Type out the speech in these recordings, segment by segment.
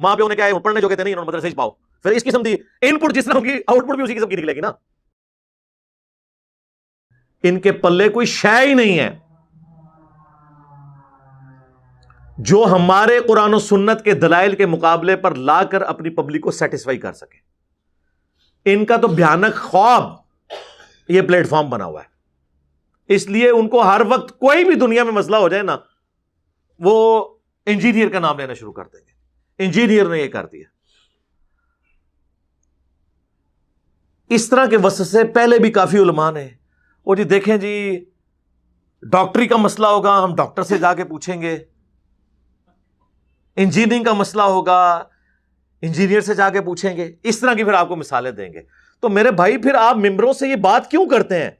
ماں پیوں نے کیا ہے پڑھنے جو کہتے نہیں انہوں نے مدرسے پاؤ. پھر اس قسم کی ان پٹ جس طرح کی آؤٹ پٹ بھی اسی قسم کی نکلے گی نا. ان کے پلے کوئی شے ہی نہیں ہے جو ہمارے قرآن و سنت کے دلائل کے مقابلے پر لا کر اپنی پبلک کو سیٹسفائی کر سکے. ان کا تو بھیانک خواب یہ پلیٹ فارم بنا ہوا ہے. اس لیے ان کو ہر وقت کوئی بھی دنیا میں مسئلہ ہو جائے نا, وہ انجینئر کا نام لینا شروع کر دیں گے, انجینئر نے یہ کر دیا. اس طرح کے وسوسے پہلے بھی کافی علماء نے, وہ جی دیکھیں جی ڈاکٹری کا مسئلہ ہوگا ہم ڈاکٹر سے جا کے پوچھیں گے, انجینئرنگ کا مسئلہ ہوگا انجینئر سے جا کے پوچھیں گے. اس طرح کی پھر آپ کو مثالیں دیں گے. تو میرے بھائی پھر آپ ممبروں سے یہ بات کیوں کرتے ہیں,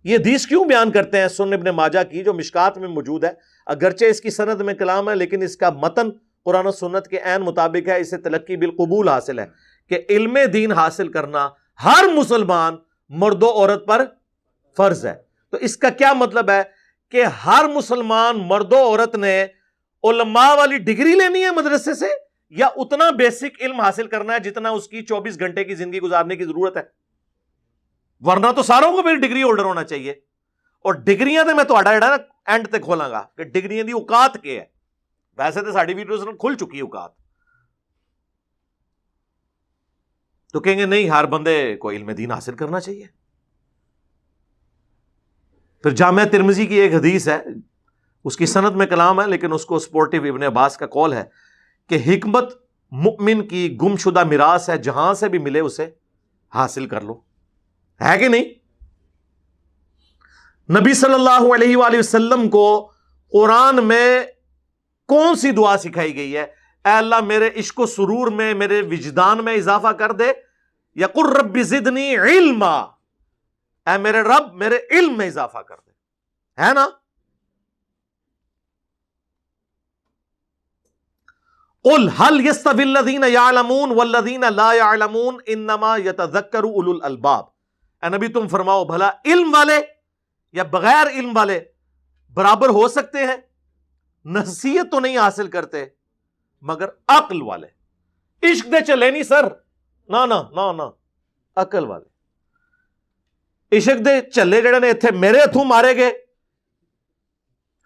یہ حدیث کیوں بیان کرتے ہیں سنن ابن ماجہ کی جو مشکات میں موجود ہے, اگرچہ اس کی سند میں کلام ہے لیکن اس کا متن قرآن و سنت کے عین مطابق ہے. اسے تلقی بالقبول حاصل ہے کہ علم دین حاصل کرنا ہر مسلمان مرد و عورت پر فرض ہے. تو اس کا کیا مطلب ہے کہ ہر مسلمان مرد و عورت نے علماء والی ڈگری لینی ہے مدرسے سے, یا اتنا بیسک علم حاصل کرنا ہے جتنا اس کی 24 گھنٹے کی زندگی گزارنے کی ضرورت ہے؟ ورنہ تو ساروں کو میری ڈگری ہولڈر ہونا چاہیے. اور ڈگریاں تو میں تو نا اینڈ تک کھولاں گا کہ ڈگریاں دی اوقات کے ہے. ویسے تو ساڑی ویڈیوز کھل چکی ہے اوقات, تو کہیں گے نہیں ہر بندے کو علم دین حاصل کرنا چاہیے. پھر جامعہ ترمذی کی ایک حدیث ہے, اس کی سند میں کلام ہے لیکن اس کو سپورٹیو ابن عباس کا قول ہے کہ حکمت مؤمن کی گم شدہ میراث ہے, جہاں سے بھی ملے اسے حاصل کر لو. ہے کہ نہیں؟ نبی صلی اللہ علیہ وآلہ وسلم کو قرآن میں کون سی دعا سکھائی گئی ہے؟ اے اللہ میرے عشق و سرور میں, میرے وجدان میں اضافہ کر دے, یا قل رب زدنی علما, اے میرے رب میرے علم میں اضافہ کر دے. ہے نا؟ قل هل يستوي الذين يعلمون والذين لا يعلمون انما يتذكر اولو الالباب. اے نبی تم فرماؤ بھلا علم والے یا بغیر علم والے برابر ہو سکتے ہیں؟ نصیحت تو نہیں حاصل کرتے مگر عقل والے. عشق دے چلے نہیں سر, نہ نہ نہ نہ, عقل والے عشق دے چلے جڑے نے اتنے میرے ہتھوں مارے گئے,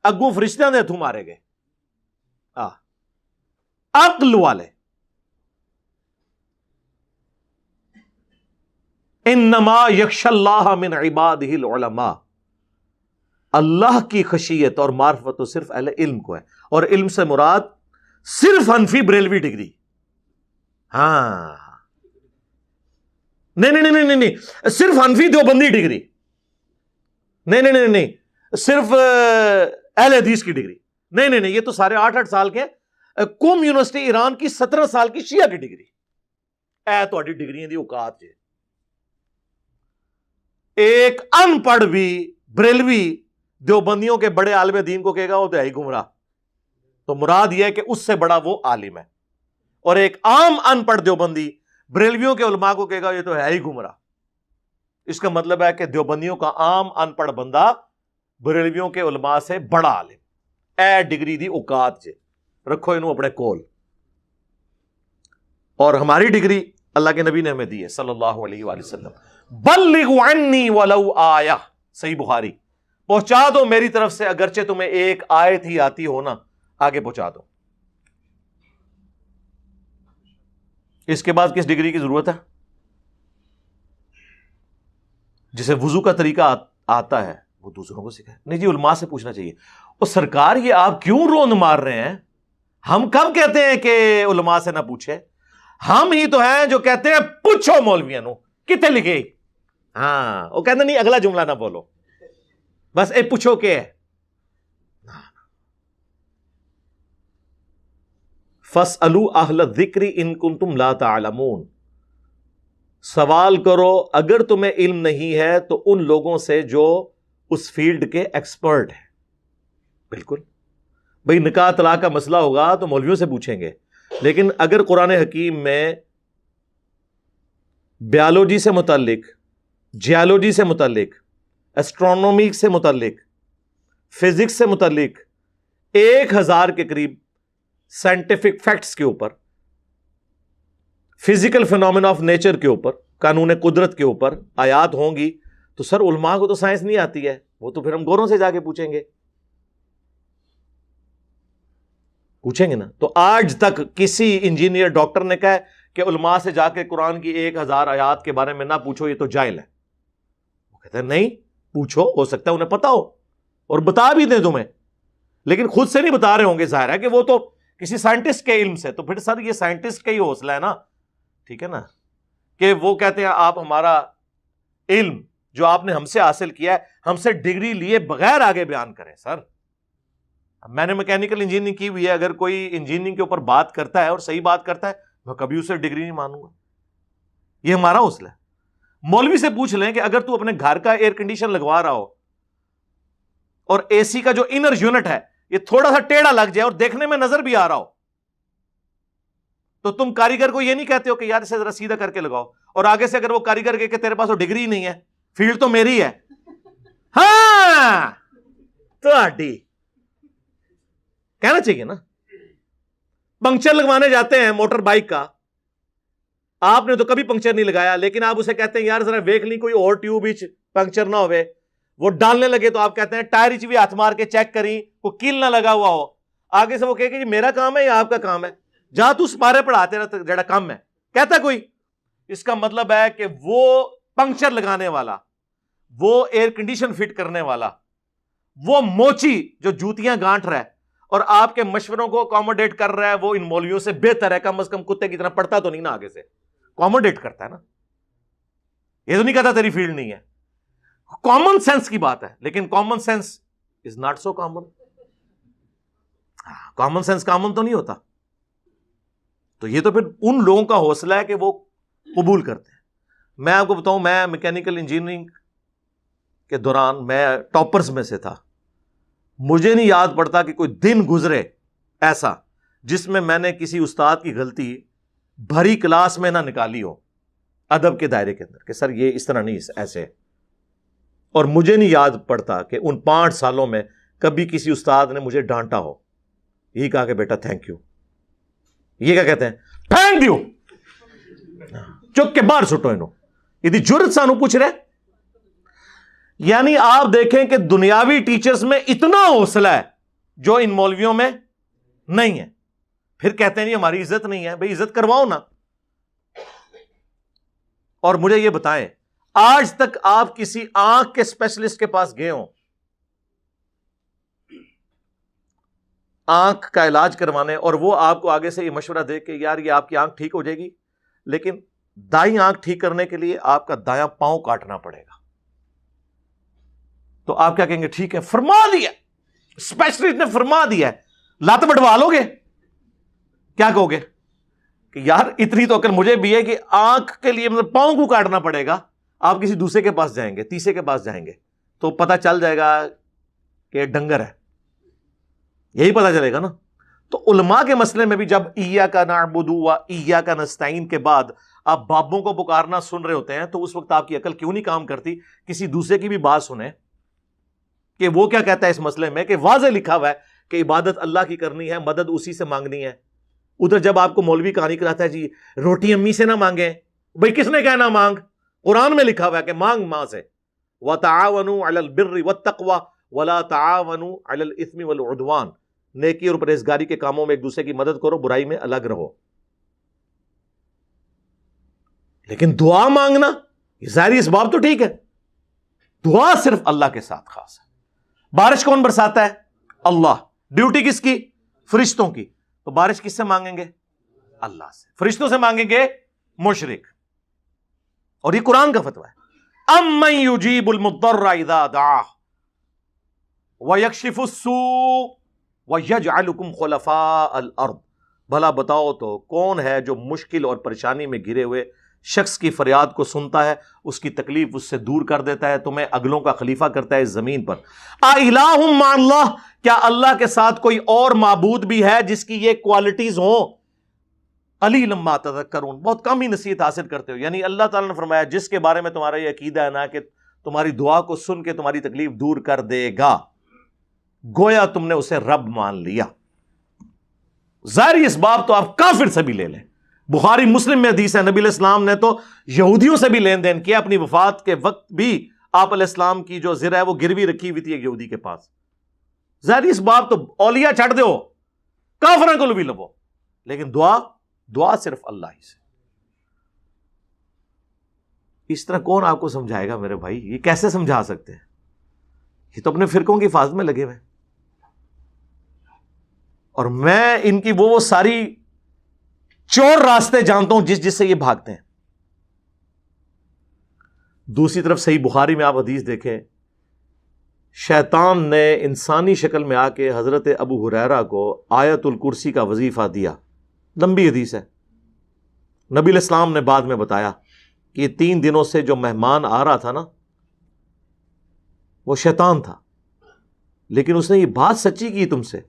اگوں فرشتیاں دے ہتھوں مارے گئے. عقل والے انما یخشی اللہ من عبادہ العلماء, اللہ کی خشیت اور معرفت تو صرف اہل علم کو ہے. اور علم سے مراد صرف حنفی بریلوی ڈگری. ہاں نہیں نہیں نہیں نہیں, صرف حنفی دیوبندی ڈگری نہیں نہیں نہیں نہیں, صرف اہل حدیث کی ڈگری نہیں نہیں نہیں, یہ تو سارے 8-8 سال کے. قوم یونیورسٹی ایران کی 17 سال کی شیعہ کی ڈگری. اے تو ڈگریاں دی اوقات ہے. ایک ان پڑھ بھی بریلوی دیوبندیوں کے بڑے عالم دین کو کہے گا وہ تو ہے ہی گمراہ, تو مراد یہ ہے کہ اس سے بڑا وہ عالم ہے. اور ایک عام ان پڑھ دیوبندی بریلویوں کے علماء کو کہے گا یہ تو ہے ہی گمراہ. اس کا مطلب ہے کہ دیوبندیوں کا عام ان پڑھ بندہ بریلویوں کے علماء سے بڑا عالم. اے ڈگری دی اوقات جے رکھو انہوں اپنے کول. اور ہماری ڈگری اللہ کے نبی نے ہمیں دی ہے صلی اللہ علیہ وآلہ وسلم. بلغوا عنی ولو آیہ, صحیح بخاری, پہنچا دو میری طرف سے اگرچہ تمہیں ایک آیت ہی آتی ہو نا, آگے پہنچا دو. اس کے بعد کس ڈگری کی ضرورت ہے؟ جسے وضو کا طریقہ آتا ہے وہ دوسروں کو سکھائے. نہیں جی علماء سے پوچھنا چاہیے. اور سرکار یہ آپ کیوں روند مار رہے ہیں؟ ہم کب کہتے ہیں کہ علماء سے نہ پوچھے؟ ہم ہی تو ہیں جو کہتے ہیں پوچھو مولویاں نو کتے لکھے. ہاں وہ کہتے نہیں اگلا جملہ نہ بولو, بس اے پوچھو کہ فَاسْأَلُوا أَهْلَ الذِّكْرِ إِن كُنتُمْ لَا تَعْلَمُونَ, سوال کرو اگر تمہیں علم نہیں ہے تو ان لوگوں سے جو اس فیلڈ کے ایکسپرٹ ہیں. بالکل بھئی نکاح طلاق کا مسئلہ ہوگا تو مولویوں سے پوچھیں گے, لیکن اگر قرآن حکیم میں بیالوجی سے متعلق, جیالوجی سے متعلق, ایسٹرونومی سے متعلق, فزکس سے متعلق 1000 کے قریب سائنٹیفک فیکٹس کے اوپر فزیکل فینومینا آف نیچر کے اوپر, قانون قدرت کے اوپر آیات ہوں گی تو سر علماء کو تو سائنس نہیں آتی ہے, وہ تو پھر ہم گوروں سے جا کے پوچھیں گے نا. تو آج تک کسی انجینئر ڈاکٹر نے کہا کہ علماء سے جا کے قرآن کی 1000 آیات کے بارے میں نہ پوچھو, یہ تو جاہل ہے. وہ کہتے ہیں نہیں پوچھو, ہو سکتا ہے انہیں پتا ہو اور بتا بھی دیں تمہیں, لیکن خود سے نہیں بتا رہے ہوں گے, ظاہر ہے کہ وہ تو کسی سائنٹسٹ کے علم سے. تو پھر سر یہ سائنٹسٹ کا ہی حوصلہ ہے نا, ٹھیک ہے نا, کہ وہ کہتے ہیں آپ ہمارا علم جو آپ نے ہم سے حاصل کیا ہے ہم سے ڈگری لیے بغیر آگے بیان کریں. سر میں نے میکینیکل انجینئرنگ کی ہوئی ہے, اگر کوئی انجینئرنگ کے اوپر بات کرتا ہے اور صحیح بات کرتا ہے میں کبھی اسے ڈگری نہیں مانوں گا. یہ ہمارا حوصلہ ہے. مولوی سے پوچھ لیں کہ اگر تو اپنے گھر کا ایئر کنڈیشن لگوا رہا ہو اور اے سی کا جو انر یونٹ ہے یہ تھوڑا سا ٹیڑھا لگ جائے اور دیکھنے میں نظر بھی آ رہا ہو, تو تم کاریگر کو یہ نہیں کہتے ہو کہ یار اسے ذرا سیدھا کر کے لگاؤ, اور آگے سے اگر وہ کاریگر کہ تیرے پاس وہ ڈگری نہیں ہے, فیلڈ تو میری ہے. ہاں تو کہنا چاہیے نا. پنکچر لگوانے جاتے ہیں موٹر بائک کا, آپ نے تو کبھی پنکچر نہیں لگایا, لیکن آپ اسے کہتے ہیں یار ذرا دیکھ لی کوئی اور ٹیوب پنکچر نہ ہوئے, وہ ڈالنے لگے تو آپ کہتے ہیں ٹائر بھی ہاتھ مار کے چیک کری کوئی کیل نہ لگا ہوا ہو. آگے سے وہ کہے کہ جی میرا کام ہے یا آپ کا کام ہے, جہاں تو سپارے پڑھاتے رہتے جڑا کام ہے کہتا کوئی. اس کا مطلب ہے کہ وہ پنکچر لگانے والا, وہ ایئر کنڈیشن فٹ کرنے والا, وہ موچی جو جوتیاں گانٹ رہا ہے اور آپ کے مشوروں کو اکوموڈیٹ کر رہا ہے, وہ ان مولویوں سے بہتر ہے. کم از کم کتے کی طرح پڑھتا تو نہیں نا, آگے سے اکوموڈیٹ کرتا ہے نا. یہ تو نہیں کہتا تیری فیلڈ نہیں ہے. کامن سینس کی بات ہے, لیکن common sense is not so common. Common sense common تو نہیں ہوتا. تو یہ تو پھر ان لوگوں کا حوصلہ ہے کہ وہ قبول کرتے ہیں. میں آپ کو بتاؤں, میں میکینیکل انجینئرنگ کے دوران میں ٹاپرز میں سے تھا. مجھے نہیں یاد پڑتا کہ کوئی دن گزرے ایسا جس میں نے کسی استاد کی غلطی بھری کلاس میں نہ نکالی ہو ادب کے دائرے کے اندر کہ سر یہ اس طرح نہیں ایسے. اور مجھے نہیں یاد پڑتا کہ ان 5 سالوں میں کبھی کسی استاد نے مجھے ڈانٹا ہو, یہی کہا کہ بیٹا تھینک یو. یہ کیا کہتے ہیں, تھینک یو, چک کے باہر سٹو انہوں. یہ جرت سانو پوچھ رہے. یعنی آپ دیکھیں کہ دنیاوی ٹیچرز میں اتنا حوصلہ ہے جو ان مولویوں میں نہیں ہے. پھر کہتے ہیں نہیں ہماری عزت نہیں ہے. بھئی عزت کرواؤ نا. اور مجھے یہ بتائیں, آج تک آپ کسی آنکھ کے اسپیشلسٹ کے پاس گئے ہوں آنکھ کا علاج کروانے, اور وہ آپ کو آگے سے یہ مشورہ دے کہ یار یہ آپ کی آنکھ ٹھیک ہو جائے گی, لیکن دائیں آنکھ ٹھیک کرنے کے لیے آپ کا دایاں پاؤں کاٹنا پڑے گا, تو آپ کیا کہیں گے ٹھیک ہے فرما دیا, اسپیشلسٹ نے فرما دیا ہے, لات بٹوا لو گے؟ کیا کہو گے کہ یار اتنی تو عقل مجھے بھی ہے کہ آنکھ کے لیے مطلب پاؤں کو کاٹنا پڑے گا. آپ کسی دوسرے کے پاس جائیں گے, تیسرے کے پاس جائیں گے تو پتہ چل جائے گا کہ ڈنگر ہے, یہی پتہ چلے گا نا. تو علماء کے مسئلے میں بھی جب ایاک نعبد و ایاک نستعین کے بعد آپ بابوں کو پکارنا سن رہے ہوتے ہیں تو اس وقت آپ کی عقل کیوں نہیں کام کرتی کسی دوسرے کی بھی بات سنیں کہ وہ کیا کہتا ہے اس مسئلے میں, کہ واضح لکھا ہوا ہے کہ عبادت اللہ کی کرنی ہے, مدد اسی سے مانگنی ہے. ادھر جب آپ کو مولوی کہانی کراتا ہے جی روٹی امی سے نہ مانگیں, بھئی کس نے کہنا مانگ؟ قرآن میں لکھا ہوا ہے کہ مانگ ماں سے. وَتَعَاوَنُوا عَلَى الْبِرِّ وَالتَّقْوَى وَلَا تَعَاوَنُوا عَلَى الْإِثْمِ وَالْعُدْوَانِ. نیکی اور پرہیزگاری کے کاموں میں ایک دوسرے کی مدد کرو, برائی میں الگ رہو. لیکن دعا مانگنا یہ ظاہری اسباب تو ٹھیک ہے, دعا صرف اللہ کے ساتھ خاص ہے. بارش کون برساتا ہے؟ اللہ. ڈیوٹی کس کی؟ فرشتوں کی. تو بارش کس سے مانگیں گے؟ اللہ سے. فرشتوں سے مانگیں گے مشرک. اور یہ قرآن کا فتویٰ ہے. امن یجیب المضطر اذا دعاہ ویکشف السوء ویجعلکم خلفاء الارض. بھلا بتاؤ تو کون ہے جو مشکل اور پریشانی میں گھرے ہوئے شخص کی فریاد کو سنتا ہے, اس کی تکلیف اس سے دور کر دیتا ہے, تمہیں اگلوں کا خلیفہ کرتا ہے اس زمین پر. اِلٰہٌ مع اللہ, کیا اللہ کے ساتھ کوئی اور معبود بھی ہے جس کی یہ کوالٹیز ہوں؟ قلیلا ما تذکرون, بہت کم ہی نصیحت حاصل کرتے ہو. یعنی اللہ تعالیٰ نے فرمایا جس کے بارے میں تمہارا یہ عقیدہ ہے نا کہ تمہاری دعا کو سن کے تمہاری تکلیف دور کر دے گا, گویا تم نے اسے رب مان لیا. ظاہری اسباب تو آپ کافر سے بھی لے لیں, بخاری مسلم میں حدیث ہے، نبی علیہ السلام نے تو یہودیوں سے بھی لین دین کیا، اپنی وفات کے وقت بھی آپ علیہ السلام کی جو زر ہے وہ گروی رکھی ہوئی تھی ایک یہودی کے پاس. ظاہر اس باب تو اولیاء چھڑ دو، کافروں کو بھی لبو، لیکن دعا صرف اللہ ہی سے. اس طرح کون آپ کو سمجھائے گا میرے بھائی؟ یہ کیسے سمجھا سکتے ہیں؟ یہ تو اپنے فرقوں کی حفاظت میں لگے ہوئے ہیں. اور میں ان کی وہ ساری چور راستے جانتا ہوں جس سے یہ بھاگتے ہیں. دوسری طرف صحیح بخاری میں آپ حدیث دیکھیں، شیطان نے انسانی شکل میں آ کے حضرت ابو ہریرہ کو آیت الکرسی کا وظیفہ دیا. لمبی حدیث ہے. نبی علیہ السلام نے بعد میں بتایا کہ یہ 3 دنوں سے جو مہمان آ رہا تھا نا وہ شیطان تھا، لیکن اس نے یہ بات سچی کی تم سے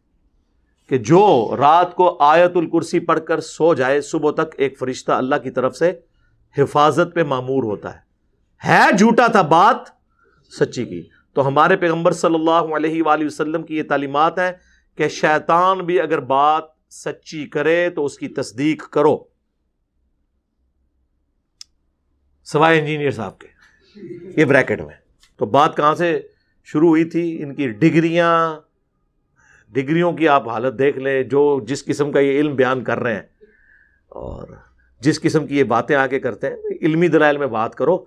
کہ جو رات کو آیت الکرسی پڑھ کر سو جائے صبح تک ایک فرشتہ اللہ کی طرف سے حفاظت پہ مامور ہوتا ہے جھوٹا تھا، بات سچی کی. تو ہمارے پیغمبر صلی اللہ علیہ وآلہ وسلم کی یہ تعلیمات ہیں کہ شیطان بھی اگر بات سچی کرے تو اس کی تصدیق کرو، سوائے انجینئر صاحب کے. یہ بریکٹ میں تو بات کہاں سے شروع ہوئی تھی؟ ان کی ڈگریوں کی آپ حالت دیکھ لیں، جو جس قسم کا یہ علم بیان کر رہے ہیں اور جس قسم کی یہ باتیں آ کے کرتے ہیں. علمی دلائل میں بات کرو.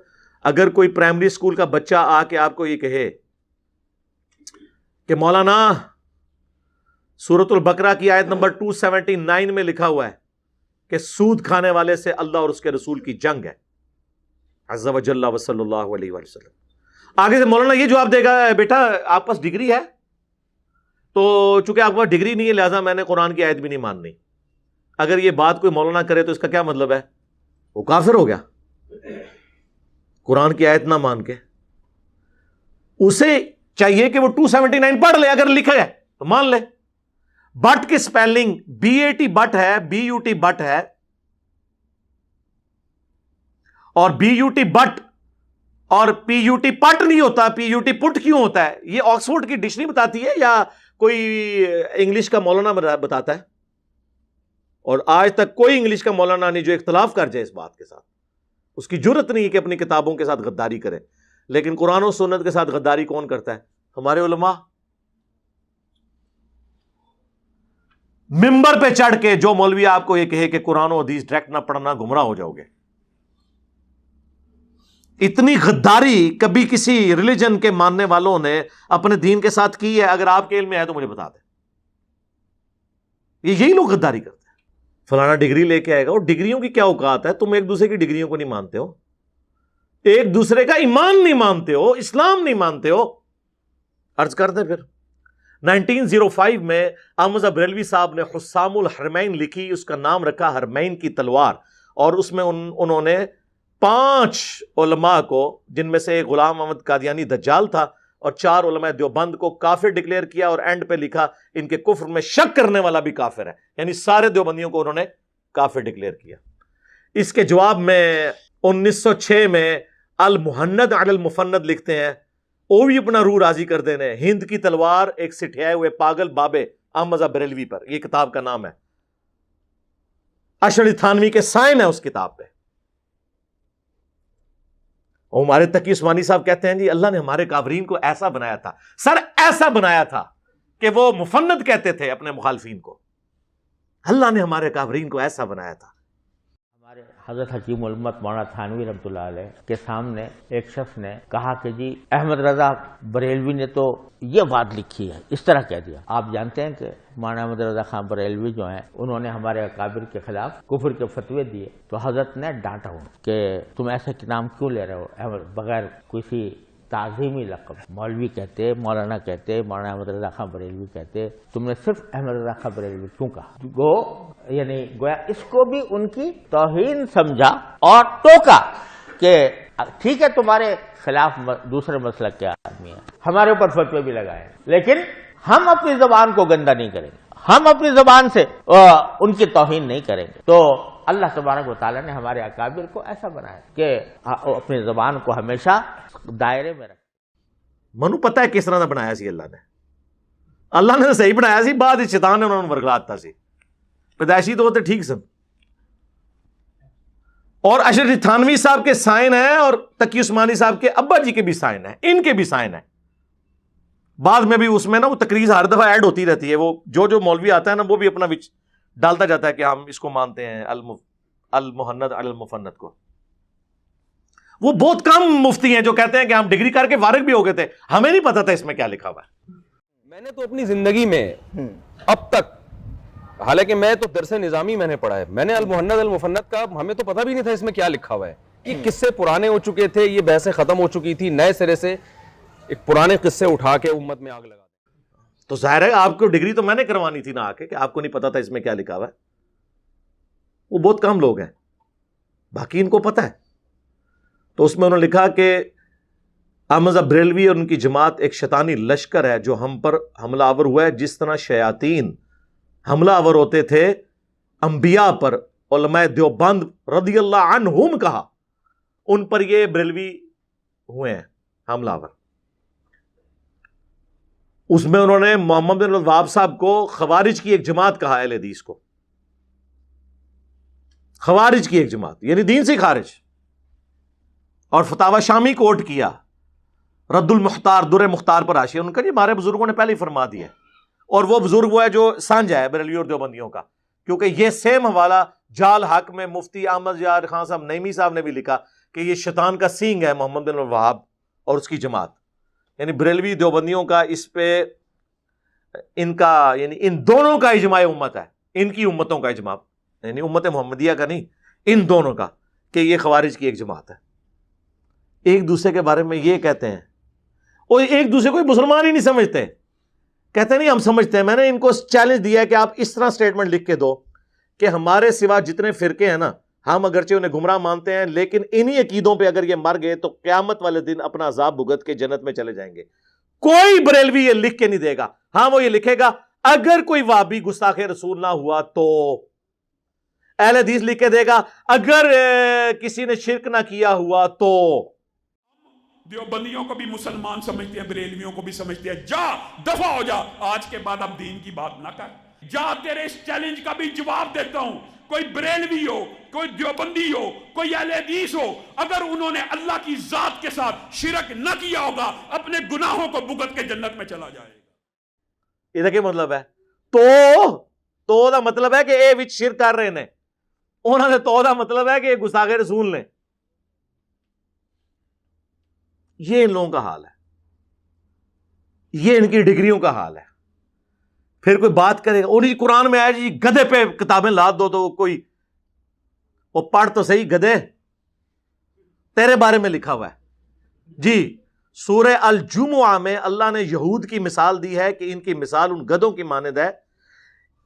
اگر کوئی پرائمری اسکول کا بچہ آ کے آپ کو یہ کہے کہ مولانا سورۃ البقرہ کی آیت نمبر 279 میں لکھا ہوا ہے کہ سود کھانے والے سے اللہ اور اس کے رسول کی جنگ ہے، عز و جل و صلی اللہ علیہ وآلہ وسلم، آگے سے مولانا یہ جواب دے گا بیٹا آپ پاس ڈگری ہے تو چونکہ آپ کے پاس ڈگری نہیں ہے لہٰذا میں نے قرآن کی آیت بھی نہیں ماننی. اگر یہ بات کوئی مولانا کرے تو اس کا کیا مطلب ہے؟ وہ کافر ہو گیا. قرآن کی آیت نہ مان کے اسے چاہیے کہ وہ 279 پڑھ لے، اگر لکھا ہے تو مان لے. بٹ کی سپیلنگ BAT بٹ ہے، BUT بٹ ہے، اور BUT بٹ اور PUT پٹ نہیں ہوتا. PUT پٹ کیوں ہوتا ہے؟ یہ آکسفورڈ کی ڈکشنری بتاتی ہے یا کوئی انگلش کا مولانا بتاتا ہے؟ اور آج تک کوئی انگلش کا مولانا نہیں جو اختلاف کر جائے اس بات کے ساتھ. اس کی جرت نہیں ہے کہ اپنی کتابوں کے ساتھ غداری کرے. لیکن قرآن و سنت کے ساتھ غداری کون کرتا ہے؟ ہمارے علماء. ممبر پہ چڑھ کے جو مولوی آپ کو یہ کہے کہ قرآن و حدیث ڈائریکٹ نہ پڑھنا گمراہ ہو جاؤ گے. اتنی غداری کبھی کسی ریلیجن کے ماننے والوں نے اپنے دین کے ساتھ کی ہے؟ اگر آپ کے علم میں ہے تو مجھے بتا دیں. یہی لوگ غداری کرتے ہیں. فلانا ڈگری لے کے آئے گا. اور ڈگریوں کی کیا اوقات ہے؟ تم ایک دوسرے کی ڈگریوں کو نہیں مانتے ہو، ایک دوسرے کا ایمان نہیں مانتے ہو، اسلام نہیں مانتے ہو. عرض کر دیں پھر 1905 میں احمد بریلوی صاحب نے حسام الحرمین لکھی، اس کا نام رکھا حرمین کی تلوار. اور اس میں انہوں نے 5 علماء کو، جن میں سے ایک غلام احمد قادیانی دجال تھا، اور 4 علماء دیوبند کو کافر ڈکلیئر کیا، اور اینڈ پہ لکھا ان کے کفر میں شک کرنے والا بھی کافر ہے. یعنی سارے دیوبندیوں کو انہوں نے کافر ڈکلیئر کیا. اس کے جواب میں 1906 میں المحند علی المفند لکھتے ہیں، وہ بھی اپنا روح راضی کر دینے، ہند کی تلوار ایک سٹھیائے ہوئے پاگل بابے احمد بریلوی پر. یہ کتاب کا نام ہے. اشعری تھانوی کے سائن ہے اس کتاب پہ. اور ہمارے تقی عثمانی صاحب کہتے ہیں جی اللہ نے ہمارے کافرین کو ایسا بنایا تھا. سر ایسا بنایا تھا کہ وہ مفند کہتے تھے اپنے مخالفین کو. اللہ نے ہمارے کافرین کو ایسا بنایا تھا. ہمارے حضرت حکیم الامت مولانا تھانوی رحمۃ اللہ علیہ کے سامنے ایک شخص نے کہا کہ جی احمد رضا بریلوی نے تو یہ بات لکھی ہے، اس طرح کہہ دیا. آپ جانتے ہیں کہ مولانا احمد رضا خان بریلوی جو ہیں انہوں نے ہمارے اکابر کے خلاف کفر کے فتوے دیے، تو حضرت نے ڈانٹا ہوں کہ تم ایسے نام کیوں لے رہے ہو بغیر کسی تعظیمی لقب. مولوی کہتے، مولانا کہتے، مولانا احمد رضا خان بریلوی کہتے، تم نے صرف احمد رضا خان بریلوی کیوں کہا؟ یعنی گویا اس کو بھی ان کی توہین سمجھا اور ٹوکا کہ ٹھیک ہے تمہارے خلاف دوسرے مسلک کے آدمی ہیں، ہمارے اوپر فتوے بھی لگائے، لیکن ہم اپنی زبان کو گندا نہیں کریں گے، ہم اپنی زبان سے ان کی توہین نہیں کریں گے. تو اللہ تبارک و تعالیٰ نے ہمارے اکابر کو ایسا بنایا کہ اپنی زبان کو ہمیشہ دائرے میں رکھیں. منو پتہ ہے کس طرح بنایا سی اللہ نے صحیح بنایا سی، بعد شیطان نے انہوں نے ورگلاتا سی. پیدائشی تو ہوتے ٹھیک سن، اور اشرف تھانوی صاحب کے سائن ہیں اور تقی عثمانی صاحب کے ابا جی کے بھی سائن ہیں, ان کے بھی سائن ہیں. بعد میں بھی اس میں نا وہ تقریر ہر دفعہ ایڈ ہوتی رہتی ہے, وہ جو مولوی آتا ہے نا وہ بھی اپنا وچ ڈالتا جاتا ہے کہ ہم اس کو مانتے ہیں المحند علی المفند کو. وہ بہت کم مفتی ہیں جو کہتے ہیں کہ ہم ڈگری کر کے فارغ بھی ہو گئے تھے, ہمیں نہیں پتا تھا اس میں کیا لکھا ہوا ہے. میں نے تو اپنی زندگی میں اب تک, حالانکہ میں تو درس نظامی میں نے پڑھا ہے, میں نے المحند المفند کا ہمیں تو پتہ بھی نہیں تھا اس میں کیا لکھا ہوا ہے. یہ قصے پرانے ہو چکے تھے, یہ بحثیں ختم ہو چکی تھی, نئے سرے سے ایک پرانے قصے اٹھا کے امت میں آگ لگا. تو ظاہر ہے آپ کو ڈگری تو میں نے کروانی تھی نا آ کے, کہ آپ کو نہیں پتا تھا اس میں کیا لکھا ہوا ہے. وہ بہت کم لوگ ہیں, باقی ان کو پتا ہے. تو اس میں انہوں نے لکھا کہ احمد رضا بریلوی اور ان کی جماعت ایک شیطانی لشکر ہے جو ہم پر حملہ آور ہوا ہے, جس طرح شیاطین حملہ آور ہوتے تھے انبیاء پر. علماء دیوبند رضی اللہ عنہم کہا, ان پر یہ بریلوی ہوئے ہیں حملہ آور. اس میں انہوں نے محمد بن الوہاب صاحب کو خوارج کی ایک جماعت کہا, اہل حدیث کو خوارج کی ایک جماعت, یعنی دین سے خارج. اور فتاوی شامی کوٹ کیا, رد المختار در مختار پر حاشیہ, ان کا جی ہمارے بزرگوں نے پہلے ہی فرما دیا ہے. اور وہ بزرگ وہ ہے جو سانجا ہے بریلوی اور دیوبندیوں کا, کیونکہ یہ سیم حوالہ جال حق میں مفتی احمد یار خان صاحب نعیمی صاحب نے بھی لکھا کہ یہ شیطان کا سینگ ہے محمد بن الوہاب اور اس کی جماعت. یعنی بریلوی دیوبندیوں کا اس پہ ان کا, یعنی ان دونوں کا اجماع امت ہے, ان کی امتوں کا اجماع, یعنی امت محمدیہ کا نہیں, ان دونوں کا, کہ یہ خوارج کی ایک جماعت ہے. ایک دوسرے کے بارے میں یہ کہتے ہیں, اور ایک دوسرے کو مسلمان ہی نہیں سمجھتے. کہتے نہیں ہم سمجھتے ہیں. میں نے ان کو چیلنج دیا ہے کہ آپ اس طرح سٹیٹمنٹ لکھ کے دو کہ ہمارے سوا جتنے فرقے ہیں نا, ہم اگرچہ انہیں گمراہ مانتے ہیں, لیکن انہی عقیدوں پہ اگر یہ مر گئے تو قیامت والے دن اپنا عذاب بھگت کے جنت میں چلے جائیں گے. کوئی بریلوی یہ لکھ کے نہیں دے گا. ہاں وہ یہ لکھے گا اگر کوئی وہابی گستاخ رسول نہ ہوا تو, اہل حدیث لکھ کے دے گا اگر کسی نے شرک نہ کیا ہوا تو. دیوبندیوں کو بھی مسلمان سمجھتے ہیں, بریلویوں کو بھی سمجھتے ہیں. جا دفع ہو جا, آج کے بعد اب دین کی بات نہ کر. جا, تیرے اس چیلنج کا بھی جواب دیتا ہوں. کوئی بریلوی ہو, کوئی دیوبندی ہو, کوئی اہل حدیث ہو, اگر انہوں نے اللہ کی ذات کے ساتھ شرک نہ کیا ہوگا, اپنے گناہوں کو بھگت کے جنت میں چلا جائے گا. یہ کیا مطلب ہے؟ تو دا مطلب ہے کہ اے وچ شرک کر رہے نے, انہوں نے تو دا مطلب ہے کہ گستاخ رسول نے. یہ ان لوگوں کا حال ہے, یہ ان کی ڈگریوں کا حال ہے. پھر کوئی بات کرے گا, اور جی قرآن میں آیا جی گدھے پہ کتابیں لاد دو, تو کوئی وہ پڑھ تو صحیح, گدھے تیرے بارے میں لکھا ہوا ہے جی. سورہ الجمعہ میں اللہ نے یہود کی مثال دی ہے کہ ان کی مثال ان گدھوں کی مانند ہے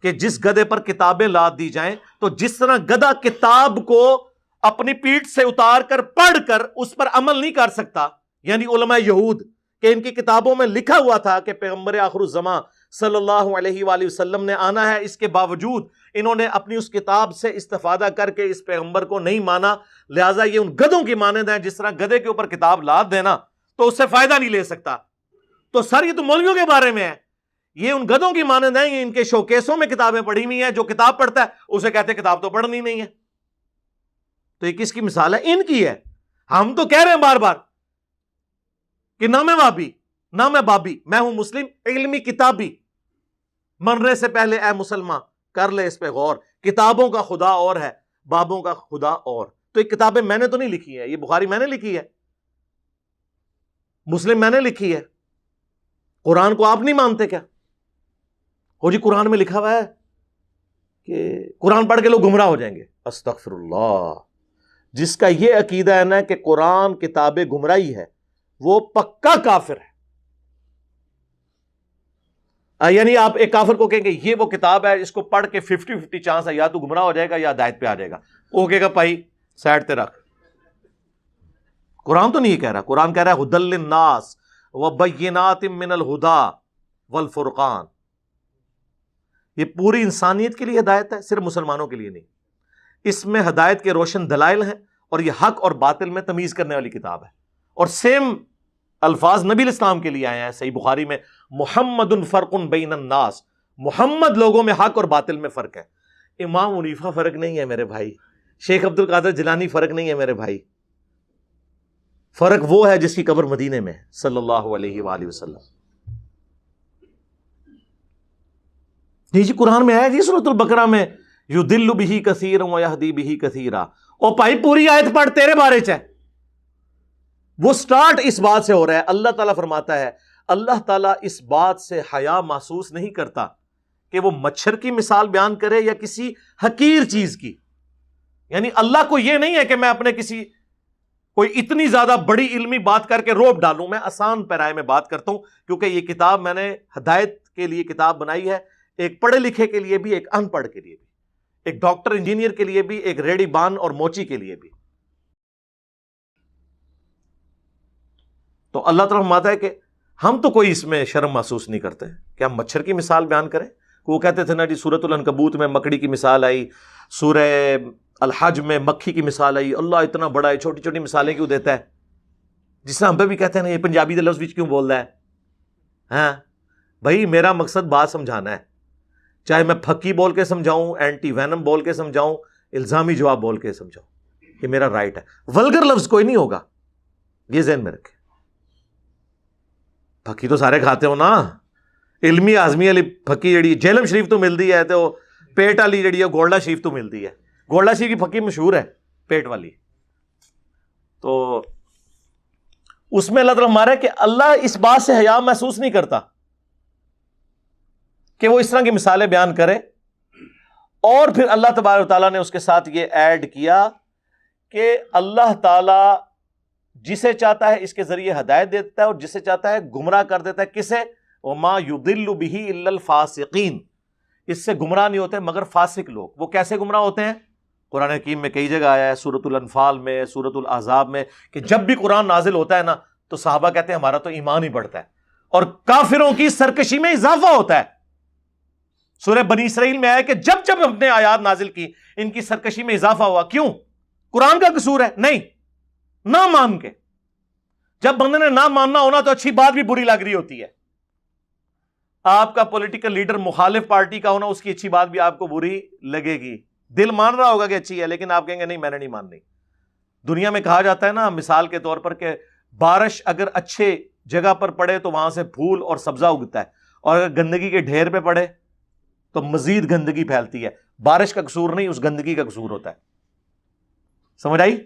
کہ جس گدھے پر کتابیں لاد دی جائیں تو جس طرح گدھا کتاب کو اپنی پیٹھ سے اتار کر پڑھ کر اس پر عمل نہیں کر سکتا, یعنی علماء یہود کہ ان کی کتابوں میں لکھا ہوا تھا کہ پیغمبر آخر الزماں صلی اللہ علیہ وآلہ وسلم نے آنا ہے, اس کے باوجود انہوں نے اپنی اس کتاب سے استفادہ کر کے اس پیغمبر کو نہیں مانا, لہٰذا یہ ان گدھوں کی مانند ہیں. جس طرح گدھے کے اوپر کتاب لاد دینا تو اس سے فائدہ نہیں لے سکتا. تو سر یہ تو مولویوں کے بارے میں ہے, یہ ان گدھوں کی مانند ہیں. یہ ان کے شوکیسوں میں کتابیں پڑھی ہوئی ہیں, جو کتاب پڑھتا ہے اسے کہتے ہیں کتاب تو پڑھنی نہیں ہے. تو یہ کس کی مثال ہے؟ ان کی ہے. ہم تو کہہ رہے ہیں بار بار کہ نہ میں وہابی نہ میں بابی, میں ہوں مسلم علمی کتابی. مرنے سے پہلے اے مسلمان کر لے اس پہ غور, کتابوں کا خدا اور ہے, بابوں کا خدا اور. تو یہ کتابیں میں نے تو نہیں لکھی ہے, یہ بخاری میں نے لکھی ہے, مسلم میں نے لکھی ہے. قرآن کو آپ نہیں مانتے کیا؟ ہو جی قرآن میں لکھا ہوا ہے کہ قرآن پڑھ کے لوگ گمراہ ہو جائیں گے. استغفر اللہ. جس کا یہ عقیدہ ہے نا کہ قرآن کتاب گمراہی ہے, وہ پکا کافر ہے. یعنی آپ ایک کافر کو کہیں گے یہ وہ کتاب ہے, اس کو پڑھ کے 50-50 چانس ہے, یا تو گمراہ ہو جائے گا یا ہدایت پہ آ جائے گا. وہ کہے گا بھائی سائڈ تے رکھ, قرآن تو نہیں کہہ رہا. قرآن کہہ رہا ہے ہدی للناس وبینات من الہدی والفرقان. یہ پوری انسانیت کے لیے ہدایت ہے, صرف مسلمانوں کے لیے نہیں. اس میں ہدایت کے روشن دلائل ہیں, اور یہ حق اور باطل میں تمیز کرنے والی کتاب ہے. اور سیم الفاظ نبی الاسلام کے لیے آئے ہیں صحیح بخاری میں, محمد فرق بین الناس, محمد لوگوں میں حق اور باطل میں فرق ہے. امام حنیفہ فرق نہیں ہے میرے بھائی, شیخ عبد القادر جیلانی فرق نہیں ہے میرے بھائی، فرق وہ ہے جس کی قبر مدینے میں ہے صلی اللہ علیہ وآلہ وسلم۔ جی قرآن میں آیا جی سورۃ البقرہ میں یضل بہ کثیرا ویہدی بہ کثیرا، او بھائی پوری آیت پڑھ تیرے بارے چ ہے، وہ سٹارٹ اس بات سے ہو رہا ہے۔ اللہ تعالیٰ فرماتا ہے اللہ تعالیٰ اس بات سے حیا محسوس نہیں کرتا کہ وہ مچھر کی مثال بیان کرے یا کسی حقیر چیز کی، یعنی اللہ کو یہ نہیں ہے کہ میں اپنے کسی کوئی اتنی زیادہ بڑی علمی بات کر کے روپ ڈالوں، میں آسان پیرائے میں بات کرتا ہوں، کیونکہ یہ کتاب میں نے ہدایت کے لیے کتاب بنائی ہے، ایک پڑھے لکھے کے لیے بھی، ایک ان پڑھ کے لیے بھی، ایک ڈاکٹر انجینئر کے لیے بھی، ایک ریڈی بان اور موچی کے لیے بھی۔ تو اللہ تعالیٰ فرماتا ہے کہ ہم تو کوئی اس میں شرم محسوس نہیں کرتے کہ ہم مچھر کی مثال بیان کریں۔ وہ کہتے تھے نا جی سورۃ العنکبوت میں مکڑی کی مثال آئی، سورہ الحج میں مکھی کی مثال آئی، اللہ اتنا بڑا ہے، چھوٹی چھوٹی مثالیں کیوں دیتا ہے؟ جس طرح ہم پہ بھی کہتے ہیں نا یہ پنجابی دے لفظ وچ کیوں بول رہا ہے؟ ہاں بھائی میرا مقصد بات سمجھانا ہے، چاہے میں پھکی بول کے سمجھاؤں، اینٹی وینم بول کے سمجھاؤں، الزامی جواب بول کے سمجھاؤں، یہ میرا رائٹ ہے۔ ولگر لفظ کوئی نہیں ہوگا، یہ ذہن میں رکھیں۔ پھکی تو سارے کھاتے ہو نا، علمی آزمی والی پھکی جڑی جہلم شریف تو ملتی ہے، تو پیٹ والی جڑی ہے گولڈا شریف تو ملتی ہے، گولڈا شریف کی پھکی مشہور ہے پیٹ والی۔ تو اس میں اللہ تعالیٰ ہمارا ہے کہ اللہ اس بات سے حیا محسوس نہیں کرتا کہ وہ اس طرح کی مثالیں بیان کرے، اور پھر اللہ تبارک و تعالیٰ نے اس کے ساتھ یہ ایڈ کیا کہ اللہ تعالیٰ جسے چاہتا ہے اس کے ذریعے ہدایت دیتا ہے اور جسے چاہتا ہے گمراہ کر دیتا ہے۔ کسے؟ وما یضل بہ الا الفاسقین، اس سے گمراہ نہیں ہوتے مگر فاسق لوگ۔ وہ کیسے گمراہ ہوتے ہیں؟ قرآن حکیم میں کئی جگہ آیا ہے، سورۃ الانفال میں، سورۃ الاحزاب میں، کہ جب بھی قرآن نازل ہوتا ہے نا تو صحابہ کہتے ہیں ہمارا تو ایمان ہی بڑھتا ہے، اور کافروں کی سرکشی میں اضافہ ہوتا ہے۔ سورہ بنی اسرائیل میں آیا کہ جب جب ہم نے آیات نازل کی ان کی سرکشی میں اضافہ ہوا۔ کیوں؟ قرآن کا قصور ہے؟ نہیں، نہ مان کے۔ جب بندے نے نہ ماننا ہونا تو اچھی بات بھی بری لگ رہی ہوتی ہے۔ آپ کا پولیٹیکل لیڈر مخالف پارٹی کا ہونا، اس کی اچھی بات بھی آپ کو بری لگے گی، دل مان رہا ہوگا کہ اچھی ہے، لیکن آپ کہیں گے نہیں میں نے نہیں ماننی۔ دنیا میں کہا جاتا ہے نا مثال کے طور پر کہ بارش اگر اچھے جگہ پر پڑے تو وہاں سے پھول اور سبزہ اگتا ہے، اور اگر گندگی کے ڈھیر پہ پڑے تو مزید گندگی پھیلتی ہے۔ بارش کا قصور نہیں، اس گندگی کا قصور ہوتا ہے۔ سمجھ آئی؟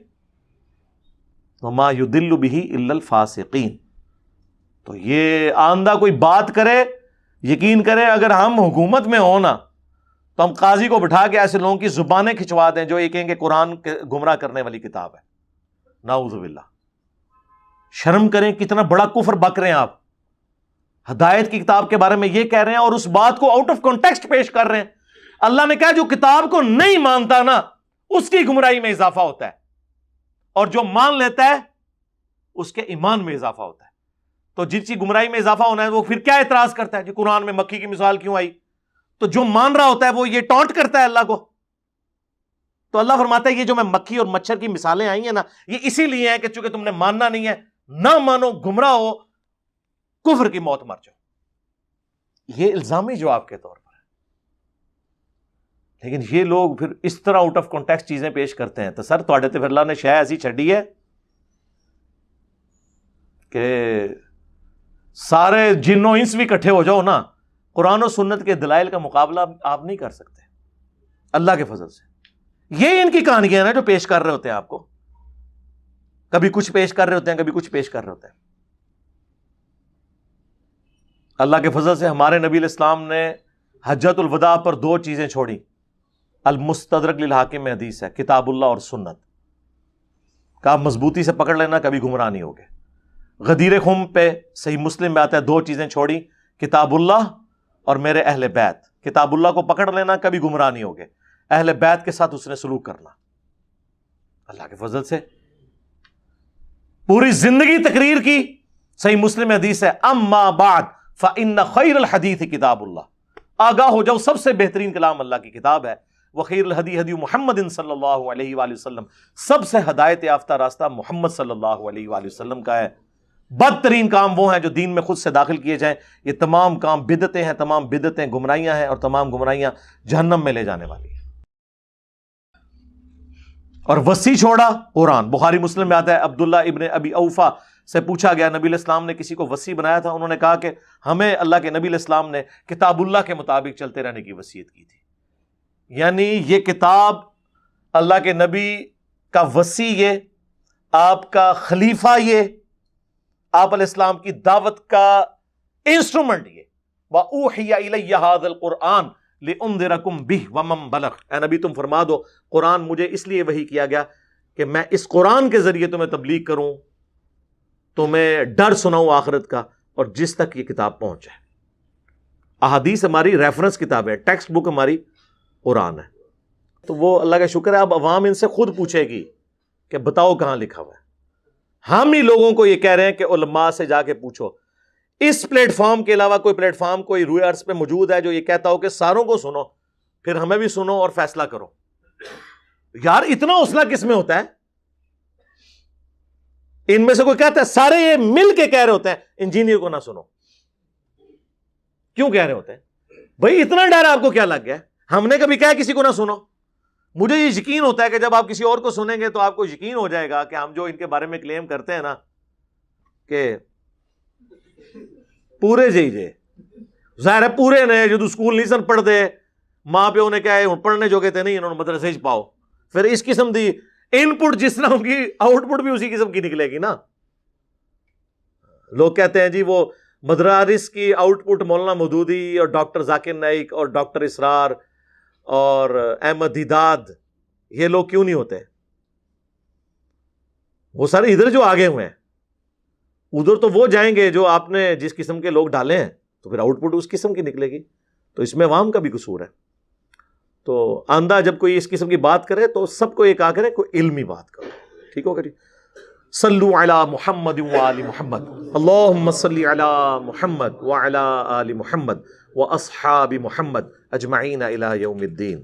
وما یضل بہ الا الفاسقین۔ تو یہ آندہ کوئی بات کرے، یقین کرے اگر ہم حکومت میں ہوں نا تو ہم قاضی کو بٹھا کے ایسے لوگوں کی زبانیں کھنچوا دیں جو یہ کہیں کہ قرآن گمراہ کرنے والی کتاب ہے۔ نعوذ باللہ۔ شرم کریں، کتنا بڑا کفر بک رہے ہیں آپ، ہدایت کی کتاب کے بارے میں یہ کہہ رہے ہیں اور اس بات کو آؤٹ آف کانٹیکسٹ پیش کر رہے ہیں۔ اللہ نے کہا جو کتاب کو نہیں مانتا نا اس کی گمراہی میں اضافہ ہوتا ہے، اور جو مان لیتا ہے اس کے ایمان میں اضافہ ہوتا ہے۔ تو جن کی گمراہی میں اضافہ ہونا ہے وہ پھر کیا اعتراض کرتا ہے کہ قرآن میں مکھی کی مثال کیوں آئی؟ تو جو مان رہا ہوتا ہے وہ یہ ٹانٹ کرتا ہے اللہ کو۔ تو اللہ فرماتا ہے یہ جو میں مکھی اور مچھر کی مثالیں آئی ہیں نا یہ اسی لیے ہیں کہ چونکہ تم نے ماننا نہیں ہے، نہ مانو، گمراہ ہو، کفر کی موت مر جاؤ۔ یہ الزامی جواب کے طور پر ہے، لیکن یہ لوگ پھر اس طرح آؤٹ آف کانٹیکسٹ چیزیں پیش کرتے ہیں۔ تو سر تواڈے تے پھر اللہ نے شے ایسی چھڈی ہے کہ سارے جنوں انس بھی کٹھے ہو جاؤ نا، قرآن و سنت کے دلائل کا مقابلہ آپ نہیں کر سکتے اللہ کے فضل سے۔ یہ ان کی کہانیاں ہیں نا جو پیش کر رہے ہوتے ہیں آپ کو، کبھی کچھ پیش کر رہے ہوتے ہیں، کبھی کچھ پیش کر رہے ہوتے ہیں۔ اللہ کے فضل سے ہمارے نبی علیہ السلام نے حجۃ الوداع پر 2 چیزیں چھوڑی۔ المستدرک للحاکم میں حدیث ہے، کتاب اللہ اور سنت کا مضبوطی سے پکڑ لینا، کبھی گمراہ نہیں ہوگے۔ غدیر خم پہ صحیح مسلم میں آتا ہے 2 چیزیں چھوڑی، کتاب اللہ اور میرے اہل بیت۔ کتاب اللہ کو پکڑ لینا، کبھی گمراہ نہیں ہوگے۔ اہل بیت کے ساتھ اس نے سلوک کرنا، اللہ کے فضل سے پوری زندگی تقریر کی۔ صحیح مسلم میں حدیث ہے، اما بعد فإن خیر الحدیث کتاب اللہ، آگاہ ہو جاؤ سب سے بہترین کلام اللہ کی کتاب ہے۔ وخیر الہدی ہدی محمد صلی اللہ علیہ وآلہ وسلم، سب سے ہدایت یافتہ راستہ محمد صلی اللہ علیہ وآلہ وسلم کا ہے۔ بدترین کام وہ ہیں جو دین میں خود سے داخل کیے جائیں، یہ تمام کام بدعتیں ہیں، تمام بدعتیں گمراہیاں ہیں، اور تمام گمراہیاں جہنم میں لے جانے والی ہیں۔ اور وسیع چھوڑا قرآن. بخاری مسلم میں آتا ہے عبداللہ ابن ابی اوفا سے پوچھا گیا نبی علیہ السلام نے کسی کو وسیع بنایا تھا؟ انہوں نے کہا کہ ہمیں اللہ کے نبی علیہ السلام نے کتاب اللہ کے مطابق چلتے رہنے کی وصیت کی تھی. یعنی یہ کتاب اللہ کے نبی کا وسیع، یہ آپ کا خلیفہ، یہ آپ علیہ السلام کی دعوت کا انسٹرومنٹ، یہ وَأُوحِيَ إِلَيَّ هَذَا الْقُرْآنُ لِأُنذِرَكُم بِهِ وَمَن بَلَغَ. اے نبی تم فرما دو قرآن مجھے اس لیے وحی کیا گیا کہ میں اس قرآن کے ذریعے تمہیں تبلیغ کروں، تمہیں ڈر سناؤں آخرت کا، اور جس تک یہ کتاب پہنچے. احادیث ہماری ریفرنس کتاب ہے، ٹیکسٹ بک ہماری قرآن ہے. تو وہ اللہ کا شکر ہے اب عوام ان سے خود پوچھے گی کہ بتاؤ کہاں لکھا ہوا ہے. ہم ہی لوگوں کو یہ کہہ رہے ہیں کہ علماء سے جا کے پوچھو. اس پلیٹ فارم کے علاوہ کوئی پلیٹ فارم کوئی روئے عرض پہ موجود ہے جو یہ کہتا ہو کہ ساروں کو سنو پھر ہمیں بھی سنو اور فیصلہ کرو؟ یار اتنا حوصلہ کس میں ہوتا ہے؟ ان میں سے کوئی کہتا ہے سارے یہ مل کے کہہ رہے ہوتے ہیں انجینئر کو نہ سنو. کیوں کہہ رہے ہوتے ہیں بھائی؟ اتنا ڈر آپ کو کیا لگ گیا؟ ہم نے کبھی کہا کسی کو نہ سنو؟ مجھے یہ یقین ہوتا ہے کہ جب آپ کسی اور کو سنیں گے تو آپ کو یقین ہو جائے گا کہ ہم جو ان کے بارے میں کلیم کرتے ہیں نا کہ پورے جی ظاہر ہے پورے نے جو اسکول نہیں سن پڑھ دے ماں پیو نے کہا ہے پڑھنے جو کہتے نہیں انہوں نے مدرسے ہی پاؤ، پھر اس قسم دی ان پٹ جس طرح کی آؤٹ پٹ بھی اسی قسم کی نکلے گی نا. لوگ کہتے ہیں جی وہ مدارس کی آؤٹ پٹ مولانا مودودی اور ڈاکٹر ذاکر نائک اور ڈاکٹر اسرار اور احمد دیداد یہ لوگ کیوں نہیں ہوتے؟ وہ سارے ادھر جو آگے ہوئے ہیں، ادھر تو وہ جائیں گے جو آپ نے جس قسم کے لوگ ڈالے ہیں، تو پھر آؤٹ پٹ اس قسم کی نکلے گی. تو اس میں عوام کا بھی قصور ہے. تو آندہ جب کوئی اس قسم کی بات کرے تو سب کو یہ کہا کرے کوئی علمی بات کرو، ٹھیک ہوگا جی؟ صلو علی محمد وآل محمد، اللہم صلی علی محمد وعلی آل محمد واصحاب محمد اجمعین الی یوم الدین.